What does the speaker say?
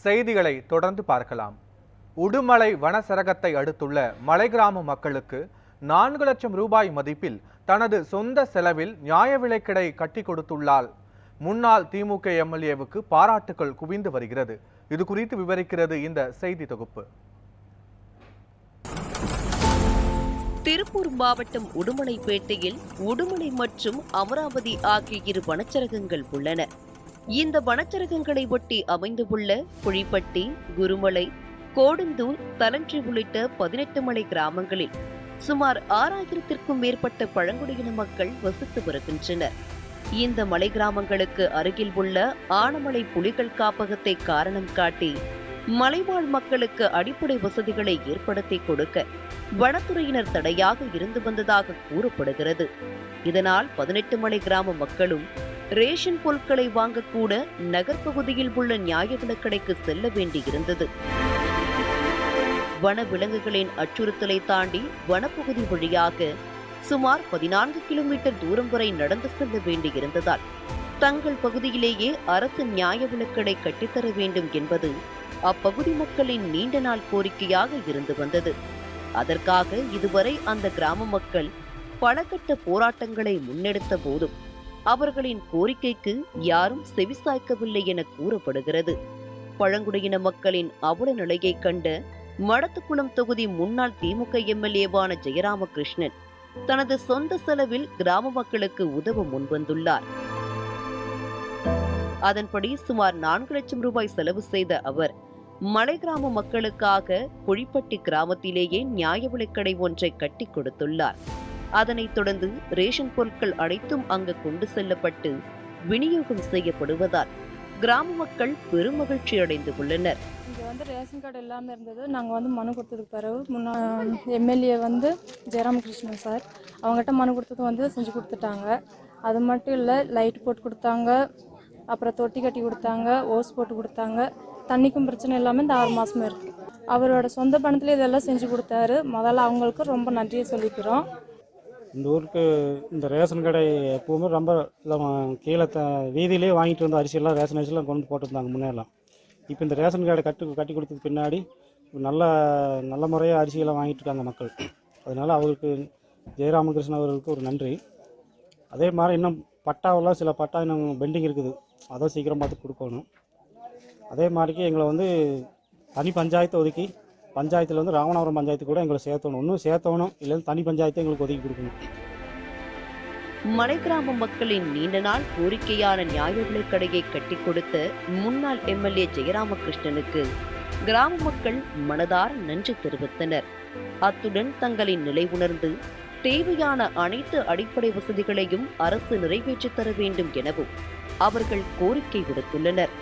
செய்திகளை தொடர்ந்து பார்க்கலாம். உடுமலை வனச்சரகத்தை அடுத்துள்ள மலை கிராம மக்களுக்கு 4 லட்சம் ரூபாய் மதிப்பில் தனது சொந்த செலவில் நியாய விலைக்கடை கட்டி கொடுத்துள்ளார். முன்னாள் திமுக எம்எல்ஏவுக்கு பாராட்டுகள் குவிந்து வருகிறது. இது குறித்து விவரிக்கிறது இந்த செய்தி தொகுப்பு. திருப்பூர் மாவட்டம் உடுமலைப்பேட்டையில் உடுமலை மற்றும் அமராவதி ஆகிய 2 வனச்சரகங்கள் உள்ளன. இந்த வனச்சரகங்களை ஒட்டி அமைந்துள்ள புழிப்பட்டி, குருமலை, கோடந்தூர், தலன்றி உள்ளிட்ட 18 மலை கிராமங்களில் சுமார் 6000த்திற்கும் மேற்பட்ட பழங்குடியின மக்கள் வசித்து வருகின்றனர். இந்த மலை கிராமங்களுக்கு அருகில் உள்ள ஆனமலை புலிகள் காப்பகத்தை காரணம் காட்டி மலைவாழ் மக்களுக்கு அடிப்படை வசதிகளை ஏற்படுத்தி கொடுக்க வனத்துறையினர் தடையாக இருந்து வந்ததாக கூறப்படுகிறது. இதனால் 18 மலை கிராம மக்களும் ரேஷன் பொருட்களை வாங்கக்கூட நகர்ப்பகுதியில் உள்ள நியாய விலைக்கடைக்கு செல்ல வேண்டியிருந்தது. வன விலங்குகளின் அச்சுறுத்தலை தாண்டி வனப்பகுதி வழியாக சுமார் 14 கிலோமீட்டர் தூரம் வரை நடந்து செல்ல வேண்டியிருந்ததால் தங்கள் பகுதியிலேயே அரசு நியாய விலைக்கடை கட்டித்தர வேண்டும் என்பது அப்பகுதி மக்களின் நீண்ட நாள் கோரிக்கையாக இருந்து வந்தது. அதற்காக இதுவரை அந்த கிராம மக்கள் பல கட்ட போராட்டங்களை முன்னெடுத்த போதும் அவர்களின் கோரிக்கைக்கு யாரும் செவிசாய்க்கவில்லை என கூறப்படுகிறது. பழங்குடியின மக்களின் அவல நிலையை கண்ட மடத்துக்குளம் தொகுதி முன்னாள் திமுக எம்எல்ஏவான ஜெயராமகிருஷ்ணன் தனது சொந்த செலவில் கிராம மக்களுக்கு உதவ முன்வந்துள்ளார். அதன்படி சுமார் 4 லட்சம் ரூபாய் செலவு செய்த அவர் மலை கிராம மக்களுக்காக புழிப்பட்டி கிராமத்திலேயே நியாய விலைக்கடை ஒன்றை கட்டி கொடுத்துள்ளார். அதனைத் தொடர்ந்து ரேஷன் பொருட்கள் அனைத்தும் அங்கு கொண்டு செல்லப்பட்டு விநியோகம் செய்யப்படுவதால் கிராம மக்கள் பெரும் மகிழ்ச்சி அடைந்து உள்ளனர். இங்கே ரேஷன் கார்டு எல்லாமே இருந்தது. நாங்கள் மனு கொடுத்ததுக்கு பிறகு முன்னாள் எம்எல்ஏ ஜெயராமகிருஷ்ணன் சார் அவங்ககிட்ட மனு கொடுத்தது செஞ்சு கொடுத்துட்டாங்க. அது மட்டும் இல்லை, லைட் போட்டு கொடுத்தாங்க, அப்புறம் தொட்டி கட்டி கொடுத்தாங்க, ஓஸ் போட்டு கொடுத்தாங்க. தண்ணிக்கும் பிரச்சனை இல்லாமல் இந்த 6 மாதமே இருக்குது. அவரோட சொந்த பணத்தில் இதெல்லாம் செஞ்சு கொடுத்தாரு. முதல்ல அவங்களுக்கு ரொம்ப நன்றியை சொல்லிக்கிறோம். இந்த ஊருக்கு இந்த ரேஷன் கடை எப்போவுமே ரொம்ப கீழே வீதியிலே வாங்கிட்டு வந்த அரிசியெல்லாம் ரேஷன் அரிசியெல்லாம் கொண்டு போட்டுருந்தாங்க முன்னெல்லாம். இப்போ இந்த ரேஷன் கடை கட்டி கொடுத்ததுக்கு பின்னாடி நல்ல முறையாக அரிசியெல்லாம் வாங்கிட்டு இருக்காங்க மக்கள். அதனால் அவருக்கு ஜெயராமகிருஷ்ணன் அவர்களுக்கு ஒரு நன்றி. அதே மாதிரி இன்னும் பட்டாவெல்லாம் சில பட்டா இன்னும் பெண்டிங் இருக்குது, அதை சீக்கிரம் பார்த்து கொடுக்கணும். அதே மாதிரிக்கு எங்களை தனி பஞ்சாயத்து ஒதுக்கி பஞ்சாயத்தில் ராமநாதபுரம் பஞ்சாயத்து கூட எங்களை சேர்த்தணும், இன்னும் சேர்த்தணும், இல்லை தனி பஞ்சாயத்தை எங்களுக்கு ஒதுக்கி கொடுக்கணும். மலை கிராம மக்களின் நீண்ட நாள் கோரிக்கையான நியாய விலைக்கடையை கட்டி கொடுத்த முன்னாள் எம்எல்ஏ ஜெயராமகிருஷ்ணனுக்கு கிராம மக்கள் மனதார நன்றி தெரிவித்தனர். அத்துடன் தங்களின் நிலை உணர்ந்து தேவையான அனைத்து அடிப்படை வசதிகளையும் அரசு நிறைவேற்றித் தர வேண்டும் எனவும் அவர்கள் கோரிக்கை விடுத்துள்ளனர்.